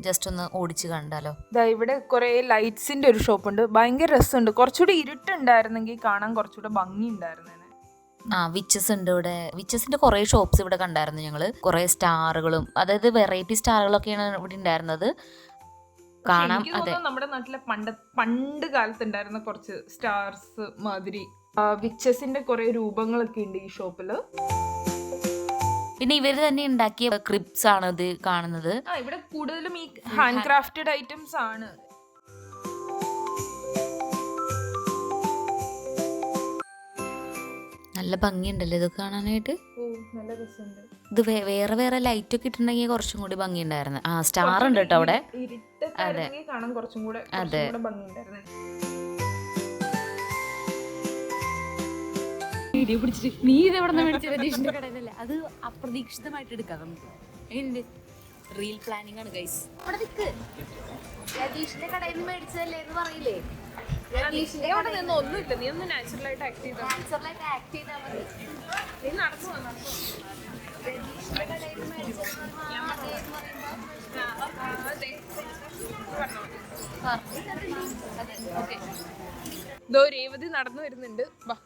B: ജസ്റ്റ് ഒന്ന് ഓടിച്ച് കണ്ടാലോ.
A: ഇവിടെ കുറെ ലൈറ്റ്സിന്റെ ഒരു ഷോപ്പ് ഉണ്ട്, ഭയങ്കര രസമുണ്ട്. കുറച്ചുകൂടി ഇരുട്ടുണ്ടായിരുന്നെങ്കിൽ കാണാൻ കുറച്ചുകൂടെ ഭംഗി ഉണ്ടായിരുന്നേനെ.
B: വിച്ചസ് ഉണ്ട് ഇവിടെ. വിച്ചസിന്റെ കുറെ ഷോപ്സ് ഇവിടെ കണ്ടായിരുന്നു ഞങ്ങള്. കുറെ സ്റ്റാറുകളും, അതായത് വെറൈറ്റി സ്റ്റാറുകളൊക്കെയാണ് ഇവിടെ ഉണ്ടായിരുന്നത് കാണാം. അതെ,
A: നമ്മുടെ നാട്ടിലെ പണ്ട് കാലത്ത് ഉണ്ടായിരുന്ന കുറച്ച് സ്റ്റാർസ് മാതിരി വിച്ചസിന്റെ കുറെ രൂപങ്ങളൊക്കെ ഉണ്ട് ഈ ഷോപ്പില്.
B: പിന്നെ ഇവര് തന്നെ ഉണ്ടാക്കിയ ക്രിപ്സ് ആണ് ഇത് കാണുന്നത്.
A: ഇവിടെ കൂടുതലും ഈ ഹാൻഡ് ക്രാഫ്റ്റഡ് ഐറ്റംസ് ആണ്.
B: നല്ല ഭംഗിയുണ്ടല്ലോ ഇത് കാണാനായിട്ട്.
A: നല്ല രസമുണ്ട്.
B: ഇത് വേറെ വേറെ ലൈറ്റ് ഒക്കെ ഇട്ടുണ്ടെങ്കിൽ കുറച്ചും കൂടി ഭംഗി ഉണ്ടായിരുന്നു. സ്റ്റാർ ഉണ്ട് കേട്ടോ അവിടെ.
A: അതെ, കാണാൻ കുറച്ചും കൂടെ ഭംഗി ഉണ്ടായിരുന്നു.
B: വീഡിയോ പിടിച്ചിട്ട് നീ ഇത് എവിടെ നിന്ന് മേടിച്ച രതീഷിന്റെ കടയിലല്ലേ? അത് അപ്രതീക്ഷിതമായിട്ട് എടുക്കാം നമുക്ക്. എങ്ങനെയുണ്ട്? റീൽ പ്ലാനിങ് ആണ് ഗൈസ്. അവിടെ നിൽക്ക്, രതീഷിന്റെ കടയിൽ നിന്ന് മേടിച്ചതല്ലേ എന്ന് പറയില്ലേ?
A: ഒന്നുമില്ല, നീ ഒന്ന് നാച്ചുറലായിട്ട് ആക്ട് ചെയ്താൽ മതി. നീ നടന്നു രേവതി നടന്നു വരുന്നുണ്ട്. വാ,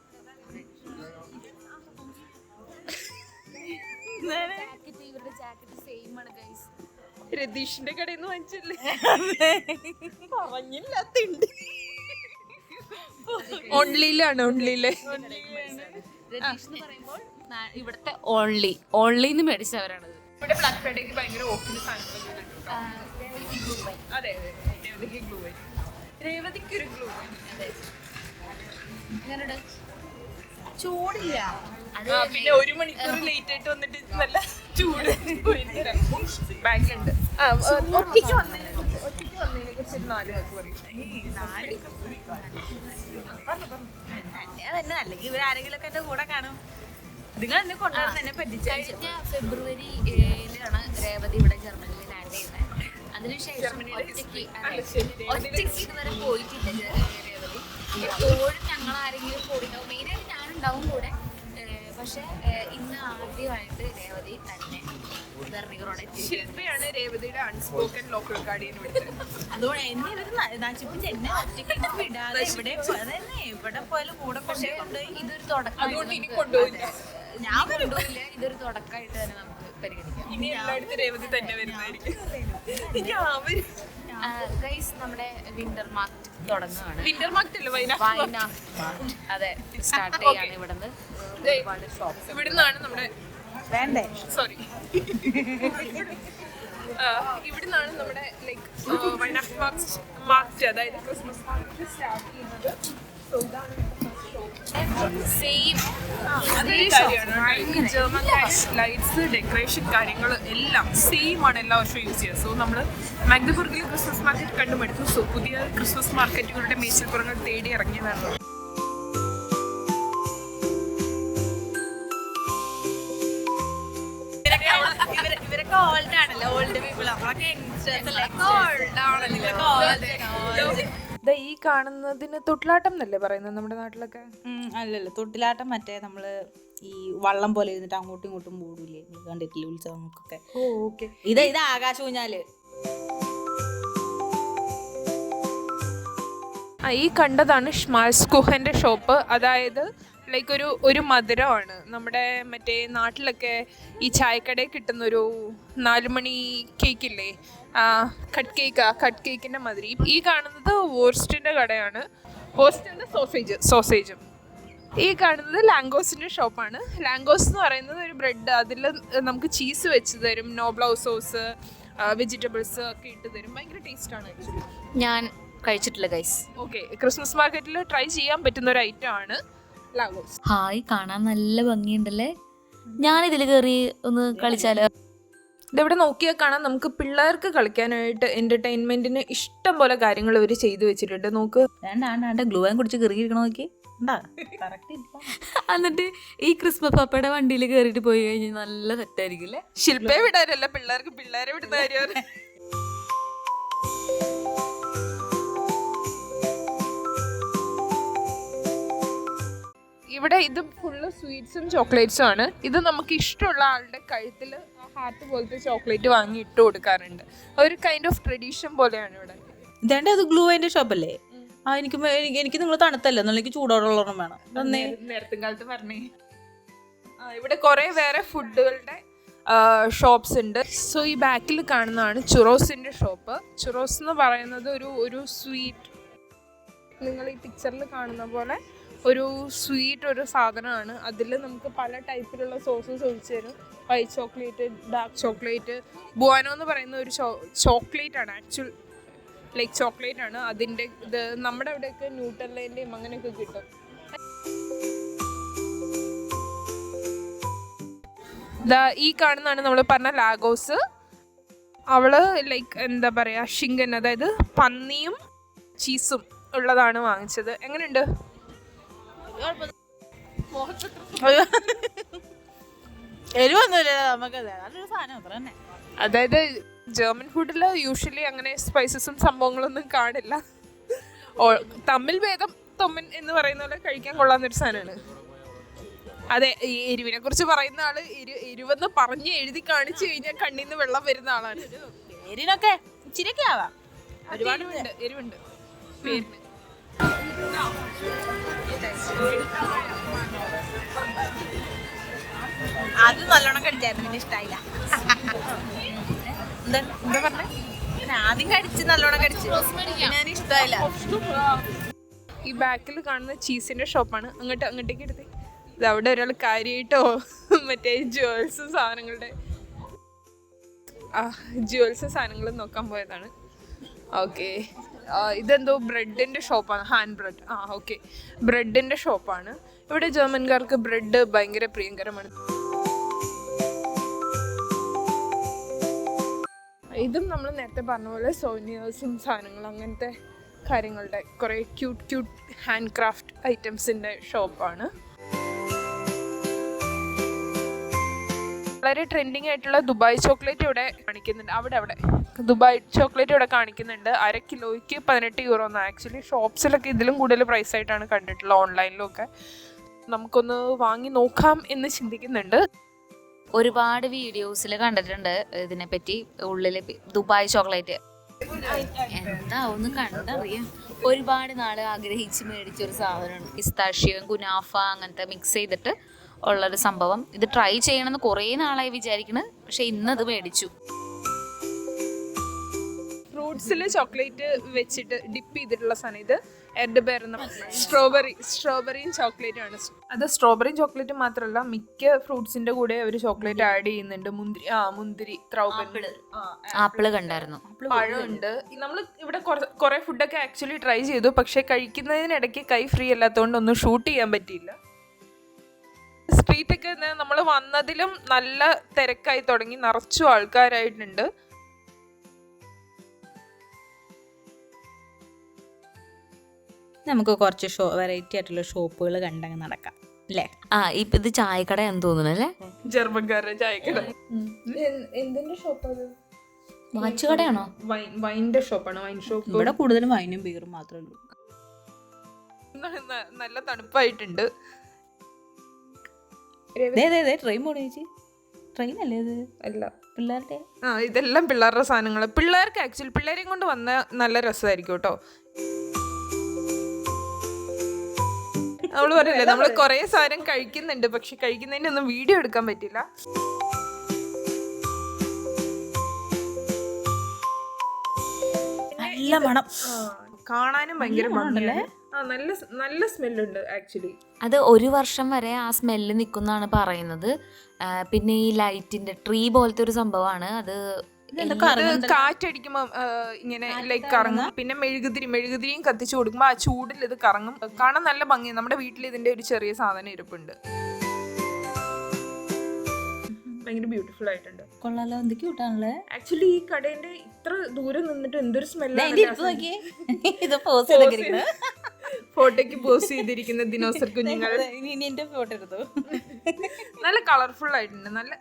A: രതീഷിന്റെ കടയിൽ നിന്ന് വാങ്ങിച്ചല്ലേ? പറഞ്ഞില്ലാത്തുണ്ട്. ഓൺലിയിലാണ്, ഓൺലിയിലെ
B: ഇവിടുത്തെ ഓൺലിന്ന് മേടിച്ചവരാണ്.
A: ഇവിടെ ബ്ലാക്ക് ഫ്രൈഡേക്ക് ഭയങ്കര ഓഫിന് സാധനങ്ങൾ. അതെ അതെ, രേവതിക്ക് ഗ്ലൂ വൈൻ, രേവതിക്ക് ഒരു ഗ്ലൂ വൈൻ.
B: ചൂടില്ല.
A: പിന്നെ 1 മണിക്കൂർ ലേറ്റ് ആയിട്ട് വന്നിട്ട് നല്ല ചൂട് ബാഗിലുണ്ട്. ഒറ്റയ്ക്ക് വന്നതിനെ കുറിച്ച് 4 വാക്ക് പറയും.
C: അതന്നെ, അല്ലെങ്കിൽ ഇവരാരെങ്കിലും ഒക്കെ എന്റെ കൂടെ കാണും. നിങ്ങൾ എന്നെ കൊണ്ടുവന്ന് എന്നെ പറ്റിച്ചു.
B: കഴിഞ്ഞ ഫെബ്രുവരി 7 രേവതി ഇവിടെ ജർമ്മനിയിൽ ലാൻഡ് ചെയ്യുന്നത്. അതിനുശേഷം ഒറ്റയ്ക്ക് ഇതുവരെ പോയിട്ടില്ല രേവതി. എപ്പോഴും ഞങ്ങൾ ആരെങ്കിലും കൂടിണ്ടാവും, മെയിനായിട്ട് ഞാനുണ്ടാവും കൂടെ. പക്ഷെ ഇന്ന് ആദ്യമായിട്ട് രേവതി തന്നെ
A: ശില്പയാണ് രേവതിയുടെ അൺസ്പോക്കൻ ലോക്കൽ ഗാർഡിയൻ വിളിച്ചത്.
C: അതുകൊണ്ട് എന്നെ ഇവര് നശിപ്പിച്ച് എന്നെ ഒറ്റയ്ക്ക് വിടാതെ ഇവിടെ പോയാലും കൂടെ കൊണ്ടുപോയി.
B: ഇതൊരു തുടക്കം,
A: അതുകൊണ്ട് ഇനി കൊണ്ടുപോയില്ല,
B: ഞാൻ കൊണ്ടുപോയില്ല. ഇതൊരു തുടക്കമായിട്ട് തന്നെ നമുക്ക് പരിഗണിക്കാം.
A: ഇനി എല്ലായിടത്തും രേവതി തന്നെ വരുന്നതായിരിക്കും.
B: ഗൈസ്, നമ്മുടെ വിന്റർ മാർക്കറ്റ് തുടങ്ങുകയാണ്.
A: വിന്റർ മാർക്കറ്റ് അല്ലേ,
B: വൈന. അതെ, സ്റ്റാർട്ട് ചെയ്യാണ് ഇവിടുന്ന്. ഒരുപാട് ഷോപ്സ്
A: ഇവിടുന്നാണ് നമ്മുടെ
C: വേണ്ടേ,
A: സോറി ഇവിടുന്നാണ് നമ്മുടെ ലൈക്ക് വൈനാക്ട് മാർക്കറ്റ്, അതായത് ക്രിസ്മസ് മാർക്കറ്റ് സ്റ്റാർട്ട് ചെയ്യുന്നത്. സോ ഇതാണ്
B: സെയിം.
A: അതൊരു കാര്യമാണ്. ജർമ്മൻകാര് ലൈറ്റ്സ്, ഡെക്കറേഷൻ കാര്യങ്ങൾ എല്ലാം സെയിം ആണ് എല്ലാ വർഷവും യൂസ് ചെയ്യുക. സോ നമ്മൾ മാഗ്ദബുർഗിൽ ക്രിസ്മസ് മാർക്കറ്റ് കണ്ടുപിടിച്ചു. സോ പുതിയ ക്രിസ്മസ് മാർക്കറ്റുകളുടെ മേച്ചിൽപ്പുറങ്ങൾ തേടി ഇറങ്ങിയതാണ്.
C: ഇവരൊക്കെ ഓൾഡ് ആണല്ലോ, ഓൾഡ് പീപ്പിൾ. നമ്മളൊക്കെ ഓൾഡ് ആണല്ലോ.
A: ഈ കാണുന്നതിന് തൊട്ടിലാട്ടം എന്നല്ലേ പറയുന്നത് നമ്മുടെ നാട്ടിലൊക്കെ?
C: അല്ലല്ലോ, തൊട്ടിലാട്ടം മറ്റേ നമ്മള് ഈ വള്ളം പോലെ ഇരുന്നിട്ട് അങ്ങോട്ടും ഇങ്ങോട്ടും പോടില്ലേ, കണ്ടിട്ടില്ലേ ഉത്സവങ്ങൾക്കൊക്കെ.
A: ഓക്കെ,
C: ഇത് ആകാശ ഊഞ്ഞാല്.
A: ഈ കണ്ടതാണ് ഷ്മാൽസ്കുഹന്റെ ഷോപ്പ്. അതായത് ലൈക്ക് ഒരു മധുരമാണ്. നമ്മുടെ മറ്റേ നാട്ടിലൊക്കെ ഈ ചായക്കടയിൽ കിട്ടുന്നൊരു 4 മണി കേക്കില്ലേ, കട്ട് കേക്കിൻ്റെ മാതിരി. ഈ കാണുന്നത് വോർസ്റ്റിൻ്റെ കടയാണ്. വോർസ്റ്റ് എന്ന സോസേജും ഈ കാണുന്നത് ലാംഗോസിന്റെ ഷോപ്പാണ്. ലാംഗോസ് എന്ന് പറയുന്നത് ഒരു ബ്രെഡ്, അതിൽ നമുക്ക് ചീസ് വെച്ച് തരും, നോബ്ലൗ സോസ്, വെജിറ്റബിൾസ് ഒക്കെ ഇട്ട് തരും. ഭയങ്കര ടേസ്റ്റ് ആണ് ആക്ച്വലി.
B: ഞാൻ കഴിച്ചിട്ടില്ല ഗൈസ്.
A: ഓക്കെ, ക്രിസ്മസ് മാർക്കറ്റിൽ ട്രൈ ചെയ്യാൻ പറ്റുന്ന ഒരു ഐറ്റം ആണ് ലാംഗോസ്.
B: ഹായ്, കാണാൻ നല്ല ഭംഗിയുണ്ടല്ലേ. ഞാൻ ഇതിൽ കയറി ഒന്ന് കളിച്ചാലോ?
A: ഇതെവിടെ നോക്കിയാൽ കാണാം, നമുക്ക് പിള്ളേർക്ക് കളിക്കാനായിട്ട് എന്റർടൈൻമെന്റിന് ഇഷ്ടം പോലെ കാര്യങ്ങൾ ഇവർ ചെയ്തു വെച്ചിട്ടുണ്ട്. നോക്ക്,
C: ഗ്ലൂ ആൻ കുടിച്ച് കയറിയിരിക്കണ നോക്കി.
B: എന്നിട്ട് ഈ ക്രിസ്മസ് പപ്പയുടെ വണ്ടിയിൽ കയറിയിട്ട് പോയി കഴിഞ്ഞാൽ നല്ല സെറ്റായിരിക്കും അല്ലേ?
A: ശില്പയെ വിടാനല്ല, പിള്ളേരെ വിടുന്ന കാര്യമാണ്. ഇവിടെ ഇത് ഫുള്ള് സ്വീറ്റ്സും ചോക്ലേറ്റ്സും ആണ്. ഇത് നമുക്ക് ഇഷ്ടമുള്ള ആളുടെ കഴുത്തിൽ ഹാർട്ട് പോലത്തെ ചോക്ലേറ്റ് വാങ്ങി ഇട്ട് കൊടുക്കാറുണ്ട്. ഒരു കൈൻഡ് ഓഫ് ട്രഡീഷൻ പോലെയാണ് ഇവിടെ.
C: ഇതേണ്ട അത് ഗ്ലൂ അതിന്റെ ഷോപ്പല്ലേ? എനിക്ക് നിങ്ങൾ തണുത്തല്ലേ, എനിക്ക് ചൂടോടുള്ളതും വേണം.
A: നേരത്തെ കാലത്ത് പറഞ്ഞേ. ഇവിടെ കുറെ വേറെ ഫുഡുകളുടെ ഷോപ്സ് ഉണ്ട്. സോ ഈ ബാക്കിൽ കാണുന്നതാണ് ചുറോസിന്റെ ഷോപ്പ്. ചുറോസ് എന്ന് പറയുന്നത് ഒരു സ്വീറ്റ്, നിങ്ങൾ ഈ പിക്ചറിൽ കാണുന്ന പോലെ ഒരു സ്വീറ്റ് ഒരു സാധനമാണ്. അതിൽ നമുക്ക് പല ടൈപ്പിലുള്ള സോസസ് ഒഴിച്ചു തരും. White chocolate, dark chocolate. Bueno എന്ന് പറയുന്ന ഒരു ചോക്ലേറ്റ് ആണ്, ആക്ച്വൽ ലൈക്ക് ചോക്ലേറ്റ് ആണ്. അതിൻ്റെ ഇത് നമ്മുടെ അവിടെയൊക്കെ ന്യൂട്രലിൻ്റെയും അങ്ങനെയൊക്കെ കിട്ടും. ഈ കാണുന്നതാണ് നമ്മൾ പറഞ്ഞ ലാഗോസ്. അവള് ലൈക്ക് എന്താ പറയുക, ഷിങ്കൻ, അതായത് പന്നിയും ചീസും ഉള്ളതാണ് വാങ്ങിച്ചത്. എങ്ങനെയുണ്ട്? അതായത് ജർമ്മൻ ഫുഡിൽ യൂഷ്വലി അങ്ങനെ സ്പൈസസും സംഭവങ്ങളൊന്നും കാണില്ല. തമ്മിൽ ഭേദം തൊമ്മൻ എന്ന് പറയുന്ന പോലെ കഴിക്കാൻ കൊള്ളാവുന്നൊരു സാധനമാണ്. അതെ, ഈ എരിവിനെ കുറിച്ച് പറയുന്ന ആള് എരിവെന്ന് പറഞ്ഞ് എഴുതി കാണിച്ചു കഴിഞ്ഞാൽ കണ്ണീന്ന് വെള്ളം വരുന്ന ആളാണ്.
C: പേരിനൊക്കെ ഇച്ചിരിയൊക്കെ ആവാം,
A: ഒരുപാട് എരിവുണ്ട് പേരിന്.
C: അത് നല്ലോണം കടിച്ചായിരുന്നു, പിന്നെ ഇഷ്ടായില്ല. എന്താ പറഞ്ഞേ? ആദ്യം കടിച്ച് നല്ലോണം കടിച്ചു, ഞാൻ ഇഷ്ടമായില്ല.
A: ഈ ബാക്കിൽ കാണുന്ന ചീസിന്റെ ഷോപ്പാണ്. അങ്ങോട്ടേക്ക് എടുത്തേ. ഇത് അവിടെ ഒരാൾ കാര്യമായിട്ടോ മറ്റേ ജ്വൽസും സാധനങ്ങളും നോക്കാൻ പോയതാണ്. ഓക്കെ, ഇതെന്തോ ബ്രെഡിന്റെ ഷോപ്പാണ്, ഹാൻഡ് ബ്രെഡ്. ഓക്കെ, ബ്രെഡിന്റെ ഷോപ്പാണ്. ഇവിടെ ജർമ്മൻകാർക്ക് ബ്രെഡ് ഭയങ്കര പ്രിയങ്കരമാണ്. ഇതും നമ്മൾ നേരത്തെ പറഞ്ഞ പോലെ സോനിയേഴ്സും സാധനങ്ങളും അങ്ങനത്തെ കാര്യങ്ങളുടെ കുറേ ക്യൂട്ട് ഹാൻഡ് ക്രാഫ്റ്റ് ഐറ്റംസിൻ്റെ ഷോപ്പാണ്. വളരെ ട്രെൻഡിങ് ആയിട്ടുള്ള ദുബായ് ചോക്ലേറ്റ് ഇവിടെ കാണിക്കുന്നുണ്ട്. അവിടെ ദുബായ് ചോക്ലേറ്റ് ഇവിടെ കാണിക്കുന്നുണ്ട്. 1 കിലോയ്ക്ക് 18 യൂറോ എന്ന്. ആക്ച്വലി ഷോപ്സിലൊക്കെ ഇതിലും കൂടുതൽ പ്രൈസ് ആയിട്ടാണ് കണ്ടിട്ടുള്ളത്, ഓൺലൈനിലും ഒക്കെ. നമുക്കൊന്ന് വാങ്ങി നോക്കാം എന്ന് ചിന്തിക്കുന്നുണ്ട്.
B: ഒരുപാട് വീഡിയോസിൽ കണ്ടിട്ടുണ്ട് ഇതിനെപ്പറ്റി. ഉള്ളിൽ ദുബായ് ചോക്ലേറ്റ് എന്താ ഒന്ന് കണ്ടറിയാം. ഒരുപാട് നാൾ ആഗ്രഹിച്ച് മേടിച്ചൊരു സാധനമാണ്. പിസ്താഷ്യം, കുനാഫ അങ്ങനത്തെ മിക്സ് ചെയ്തിട്ട് ഉള്ളൊരു സംഭവം. ഇത് ട്രൈ ചെയ്യണമെന്ന് കുറേ നാളായി വിചാരിക്കുന്നത്, പക്ഷെ ഇന്നത് മേടിച്ചു.
A: ഫ്രൂട്ട്സിൽ ചോക്ലേറ്റ് വെച്ചിട്ട് ഡിപ്പ് ചെയ്തിട്ടുള്ള സാധനം. ഇത് എർഡബെർ എന്ന സ്ട്രോബെറിയും ചോക്ലേറ്റും ആണ്. അത് സ്ട്രോബെറിയും ചോക്ലേറ്റും മാത്രമല്ല, മിക്ക ഫ്രൂട്ട്സിന്റെ കൂടെ അവർ ചോക്ലേറ്റ് ആഡ് ചെയ്യുന്നുണ്ട്. മുന്തിരി,
B: ആപ്പിള് കണ്ടായിരുന്നു,
A: പഴമുണ്ട്. നമ്മൾ ഇവിടെ കുറെ ഫുഡൊക്കെ ആക്ച്വലി ട്രൈ ചെയ്തു, പക്ഷെ കഴിക്കുന്നതിനിടയ്ക്ക് കൈ ഫ്രീ അല്ലാത്തതുകൊണ്ട് ഒന്നും ഷൂട്ട് ചെയ്യാൻ പറ്റിയില്ല. സ്ട്രീറ്റൊക്കെ നമ്മൾ വന്നതിലും നല്ല തിരക്കായി തുടങ്ങി, നിറച്ചു ആൾക്കാരായിട്ടുണ്ട്.
C: നമുക്ക് കുറച്ച് വെറൈറ്റി ആയിട്ടുള്ള ഷോപ്പുകൾ കണ്ടങ്ങ് നടക്കാം അല്ലേ?
B: ഇത് ചായക്കടയാന്ന് തോന്നുന്നു അല്ലേ?
A: ജർമ്മൻകാരുടെ ചായക്കട. എന്തിന്റെ ഷോപ്പാണ്?
B: വാച്ച് കടയാണോ?
A: വൈൻ്റെ ഷോപ്പാണ്. Wine shop.
C: ഇവിടെ കൂടുതലും വൈനും ബീറും മാത്രമേ ഉള്ളൂ.
A: നല്ല തണുപ്പായിട്ടുണ്ട്.
C: ട്രെയിൻ പോണ ചേച്ചി, ട്രെയിൻ അല്ലേ ഇത്? അല്ല, പിള്ളേരുടെ.
A: ഇതെല്ലാം പിള്ളേരുടെ സാധനങ്ങൾ. പിള്ളേർക്ക് ആക്ച്വലി പിള്ളേരെയും കൊണ്ട് വന്ന നല്ല രസമായിരിക്കും കേട്ടോ. നമ്മൾ പറയല്ലേ, നമ്മൾ കുറെ സാധനം കഴിക്കുന്നുണ്ട്, പക്ഷെ കഴിക്കുന്നതിന്റെ ഒന്നും വീഡിയോ എടുക്കാൻ പറ്റില്ല.
C: നല്ല മണം,
A: കാണാനും ഭയങ്കര മണമല്ലേ. നല്ല സ്മെല്ലുണ്ട് ആക്ച്വലി.
B: അത് 1 വർഷം വരെ ആ സ്മെല്ല് നിൽക്കുന്നതാണ് പറയുന്നത്. പിന്നെ ഈ ലൈറ്റിന്റെ ട്രീ പോലത്തെ ഒരു സംഭവമാണ് അത്.
A: കാറ്റടിക്കുമ്പോ ഇങ്ങനെ ലൈക്ക് കറങ്ങും. പിന്നെ മെഴുകുതിരിയും കത്തിച്ചു കൊടുക്കുമ്പോ ആ ചൂടിൽ ഇത് കറങ്ങും. കാണാൻ നല്ല ഭംഗിയാണ്. നമ്മുടെ വീട്ടിൽ ഇതിന്റെ ഒരു ചെറിയ സാധനം ഇരിപ്പുണ്ട്. ഭയങ്കര ബ്യൂട്ടിഫുൾ ആയിട്ടുണ്ട്.
C: കൊള്ളാലോ, എന്ത് ക്യൂട്ടാണല്ലേ.
A: ആക്ച്വലി ഈ കടേന്റെ ഇത്ര ദൂരം നിന്നിട്ട് എന്തൊരു സ്മെല്ലാണ്. ഫോട്ടോയ്ക്ക് പോസ്റ്റ് ചെയ്തിരിക്കുന്ന ദിനോസർ കുഞ്ഞുങ്ങൾ.
C: ഫോട്ടോ എടുത്തു.
A: നല്ല കളർഫുൾ ആയിട്ടുണ്ട്. നല്ല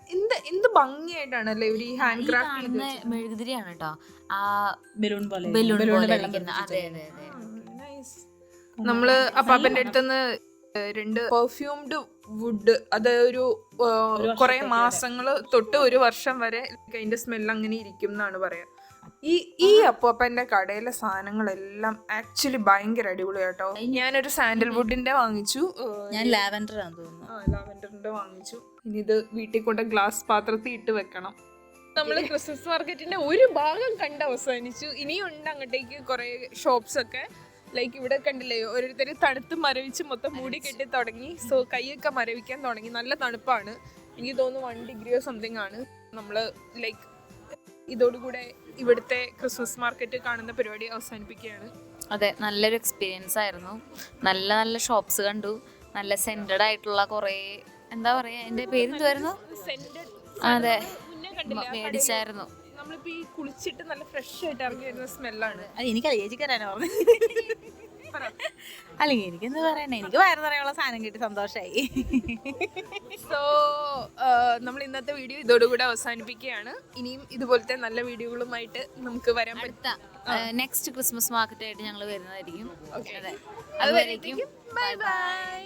A: എന്ത് ഭംഗിയായിട്ടാണ് അല്ലേ ഒരു ഹാൻഡ് ക്രാഫ്റ്റ്.
B: മെഴുകുതിരിയാണ് കേട്ടോ, ആ
C: ബലൂൺ പോലെ.
A: നമ്മള് അപ്പാപ്പന്റെ അടുത്തുനിന്ന് 2 പെർഫ്യൂംഡ് വുഡ്, അത് ഒരു കുറെ മാസങ്ങള് തൊട്ട് 1 വർഷം വരെ അതിന്റെ സ്മെല്ല് അങ്ങനെ ഇരിക്കും എന്നാണ് പറയാ. ഈ അപ്പാപ്പന്റെ കടയിലെ സാധനങ്ങളെല്ലാം ആക്ച്വലി ഭയങ്കര അടിപൊളിയാട്ടോ. ഞാനൊരു സാൻഡൽവുഡിന്റെ വാങ്ങിച്ചു.
C: ഞാൻ ലാവൻഡറാന്ന് തോന്നുന്നു.
A: ലാവൻഡറിന്റെ വാങ്ങിച്ചു. ഇനി ഇത് വീട്ടിൽ കൊണ്ട് ഗ്ലാസ് പാത്രത്തിൽ ഇട്ട് വെക്കണം. നമ്മള് ക്രിസ്മസ് മാർക്കറ്റിന്റെ ഒരു ഭാഗം കണ്ട് അവസാനിച്ചു. ഇനിയുണ്ട് അങ്ങോട്ടേക്ക് കുറെ ഷോപ്സ് ഒക്കെ. ലൈക്ക് ഇവിടെ കണ്ടില്ലേ, ഓരോരുത്തർ തണുത്ത് മരവിച്ച് മൊത്തം മൂടി കെട്ടി തുടങ്ങി. സോ കൈയൊക്കെ മരവിക്കാൻ തുടങ്ങി. നല്ല തണുപ്പാണ്. എനിക്ക് തോന്നുന്നു 1 ഡിഗ്രിയോ സംതിങ് ആണ്. നമ്മള് ലൈക്ക് ഇതോടുകൂടെ ഇവിടുത്തെ ക്രിസ്മസ് മാർക്കറ്റ് കാണുന്ന പരിപാടി അവസാനിപ്പിക്കുകയാണ്.
B: അതെ, നല്ലൊരു എക്സ്പീരിയൻസ് ആയിരുന്നു. നല്ല നല്ല ഷോപ്സ് കണ്ടു. നല്ല സെന്റഡ് ആയിട്ടുള്ള കുറെ, എന്താ പറയാ, എന്റെ പേരെന്തുവായിരുന്നു, അതെ, മേടിച്ചായിരുന്നു.
A: നമ്മളിപ്പോ ഈ കുളിച്ചിട്ട് നല്ല ഫ്രഷ് ആയിട്ട് ഇറങ്ങി വരുന്ന സ്മെല്ലാണ്.
C: എനിക്കല്ല, ചേച്ചിക്കാരാണ് പറഞ്ഞത്. അല്ലെങ്കിൽ എനിക്കെന്ത് പറയണേ, എനിക്ക് വയറ് നിറയുള്ള സാധനം കിട്ടി, സന്തോഷമായി.
A: സോ നമ്മൾ ഇന്നത്തെ വീഡിയോ ഇതോടുകൂടെ അവസാനിപ്പിക്കുകയാണ്. ഇനിയും ഇതുപോലത്തെ നല്ല വീഡിയോകളുമായിട്ട് നമുക്ക് വരാൻ പറ്റും.
B: നെക്സ്റ്റ് ക്രിസ്മസ് മാർക്കറ്റ് ആയിട്ട് ഞങ്ങൾ വരുന്നതായിരിക്കും.
A: അതുവരേക്കും ബൈ ബൈ.